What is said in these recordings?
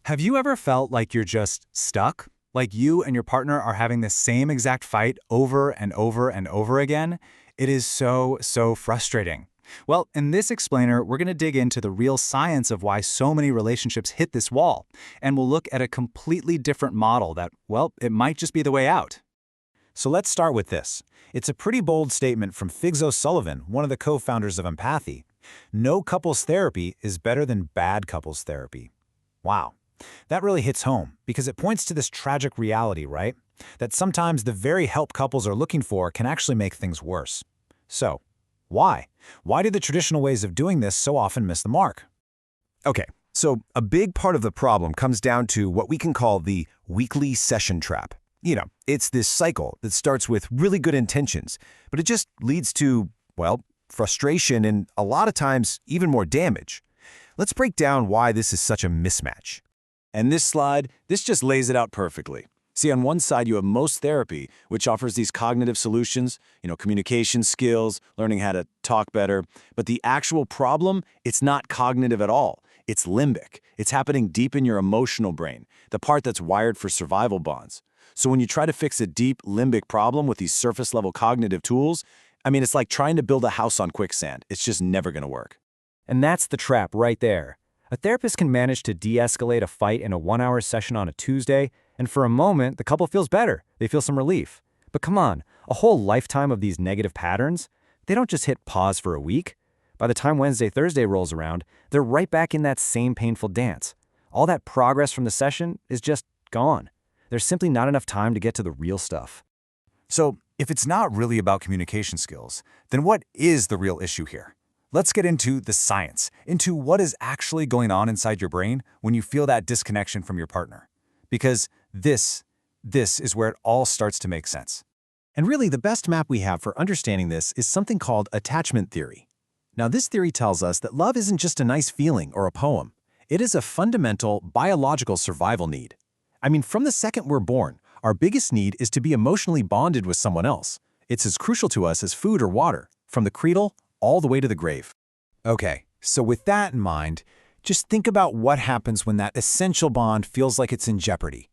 Have you ever felt like you're just stuck? Like you and your partner are having the same exact fight over and over and over again? It is so frustrating. Well, in this explainer, we're going to dig into the real science of why so many relationships hit this wall, and we'll look at a completely different model that, well, it might just be the way out. So let's start with this. It's a pretty bold statement from Figs O'Sullivan, one of the co-founders of Empathi. No couples therapy is better than bad couples therapy. Wow. That really hits home because it points to this tragic reality, right? That sometimes the very help couples are looking for can actually make things worse. So, why? Why do the traditional ways of doing this so often miss the mark? Okay, so a big part of the problem comes down to what we can call the weekly session trap. It's this cycle that starts with really good intentions, but it just leads to, well, frustration and a lot of times even more damage. Let's break down why this is such a mismatch. And this slide, this just lays it out perfectly. See, on one side, you have most therapy, which offers these cognitive solutions, communication skills, learning how to talk better. But the actual problem, it's not cognitive at all. It's limbic. It's happening deep in your emotional brain, the part that's wired for survival bonds. So when you try to fix a deep limbic problem with these surface-level cognitive tools, it's like trying to build a house on quicksand. It's just never going to work. And that's the trap right there. A therapist can manage to de-escalate a fight in a 1-hour session on a Tuesday, and for a moment, the couple feels better. They feel some relief. But come on, a whole lifetime of these negative patterns? They don't just hit pause for a week. By the time Wednesday, Thursday rolls around, they're right back in that same painful dance. All that progress from the session is just gone. There's simply not enough time to get to the real stuff. So, if it's not really about communication skills, then what is the real issue here? Let's get into the science, into what is actually going on inside your brain when you feel that disconnection from your partner. Because this is where it all starts to make sense. And really, the best map we have for understanding this is something called attachment theory. Now, this theory tells us that love isn't just a nice feeling or a poem. It is a fundamental biological survival need. From the second we're born, our biggest need is to be emotionally bonded with someone else. It's as crucial to us as food or water, from the cradle all the way to the grave. Okay, so with that in mind, just think about what happens when that essential bond feels like it's in jeopardy.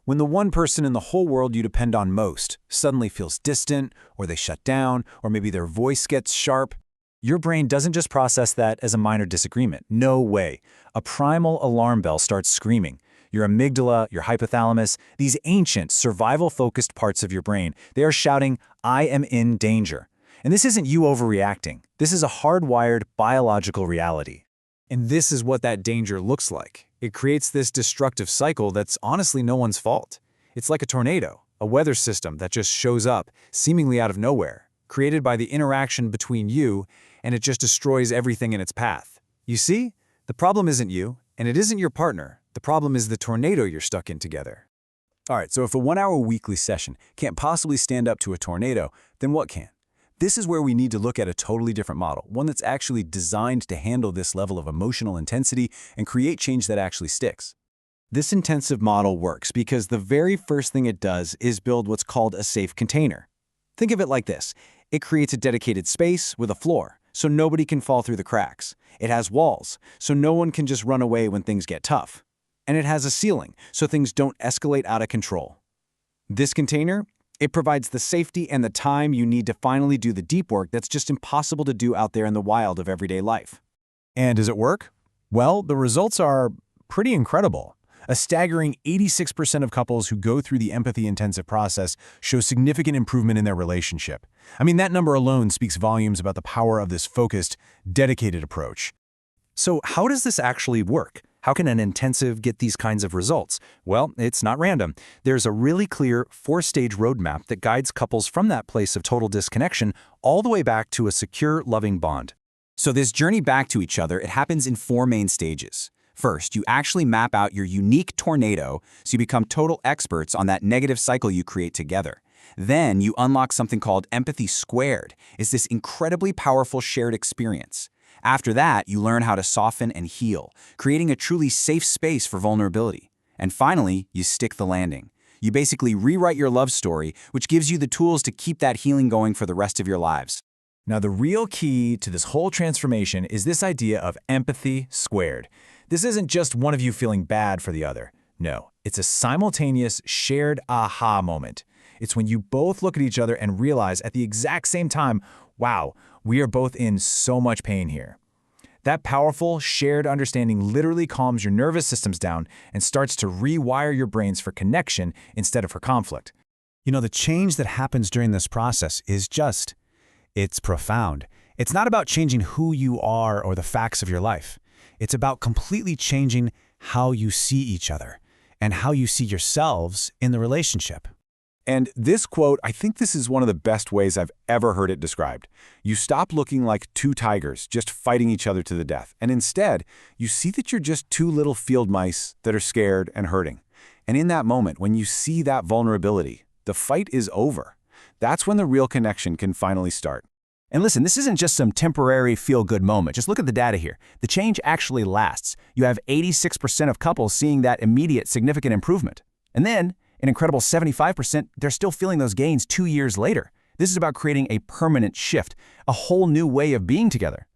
When the one person in the whole world you depend on most suddenly feels distant, or they shut down, or maybe their voice gets sharp, your brain doesn't just process that as a minor disagreement. No way. A primal alarm bell starts screaming. Your amygdala, your hypothalamus, these ancient, survival-focused parts of your brain, they are shouting, "I am in danger." And this isn't you overreacting. This is a hardwired biological reality. And this is what that danger looks like. It creates this destructive cycle that's honestly no one's fault. It's like a tornado, a weather system that just shows up, seemingly out of nowhere, created by the interaction between you, and it just destroys everything in its path. You see? The problem isn't you, and it isn't your partner. The problem is the tornado you're stuck in together. All right, so if a 1-hour weekly session can't possibly stand up to a tornado, then what can? This is where we need to look at a totally different model, one that's actually designed to handle this level of emotional intensity and create change that actually sticks. This intensive model works because the very first thing it does is build what's called a safe container. Think of it like this. It creates a dedicated space with a floor, so nobody can fall through the cracks. It has walls, so no one can just run away when things get tough. And it has a ceiling, so things don't escalate out of control. This container, it provides the safety and the time you need to finally do the deep work that's just impossible to do out there in the wild of everyday life. And does it work? Well, the results are pretty incredible. A staggering 86% of couples who go through the empathy-intensive process show significant improvement in their relationship. That number alone speaks volumes about the power of this focused, dedicated approach. So how does this actually work? How can an intensive get these kinds of results? Well, it's not random. There's a really clear 4-stage roadmap that guides couples from that place of total disconnection all the way back to a secure, loving bond. So this journey back to each other, it happens in 4 main stages. First, you actually map out your unique tornado, so you become total experts on that negative cycle you create together. Then you unlock something called empathy squared. It's this incredibly powerful shared experience. After that, you learn how to soften and heal, creating a truly safe space for vulnerability. And finally, you stick the landing. You basically rewrite your love story, which gives you the tools to keep that healing going for the rest of your lives. Now, the real key to this whole transformation is this idea of empathy squared. This isn't just one of you feeling bad for the other. No, it's a simultaneous, shared aha moment. It's when you both look at each other and realize at the exact same time, wow, we are both in so much pain here. That powerful, shared understanding literally calms your nervous systems down and starts to rewire your brains for connection instead of for conflict. You know, the change that happens during this process is it's profound. It's not about changing who you are or the facts of your life. It's about completely changing how you see each other and how you see yourselves in the relationship. And this quote, I think this is one of the best ways I've ever heard it described. You stop looking like two tigers just fighting each other to the death, and instead, you see that you're just two little field mice that are scared and hurting. And in that moment, when you see that vulnerability, the fight is over. That's when the real connection can finally start. And listen, this isn't just some temporary feel-good moment. Just look at the data here. The change actually lasts. You have 86% of couples seeing that immediate, significant improvement. And then, an incredible 75%, they're still feeling those gains 2 years later. This is about creating a permanent shift, a whole new way of being together.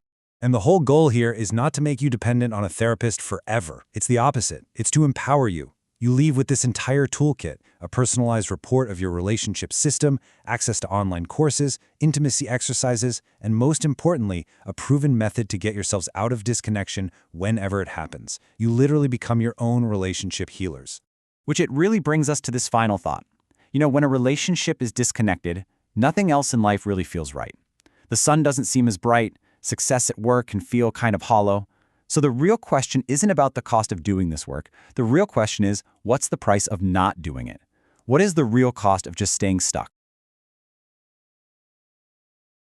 And the whole goal here is not to make you dependent on a therapist forever. It's the opposite. It's to empower you. You leave with this entire toolkit, a personalized report of your relationship system, access to online courses, intimacy exercises, and most importantly, a proven method to get yourselves out of disconnection whenever it happens. You literally become your own relationship healers. Which it really brings us to this final thought. You know, when a relationship is disconnected, nothing else in life really feels right. The sun doesn't seem as bright, success at work can feel kind of hollow. So the real question isn't about the cost of doing this work. The real question is, what's the price of not doing it? What is the real cost of just staying stuck?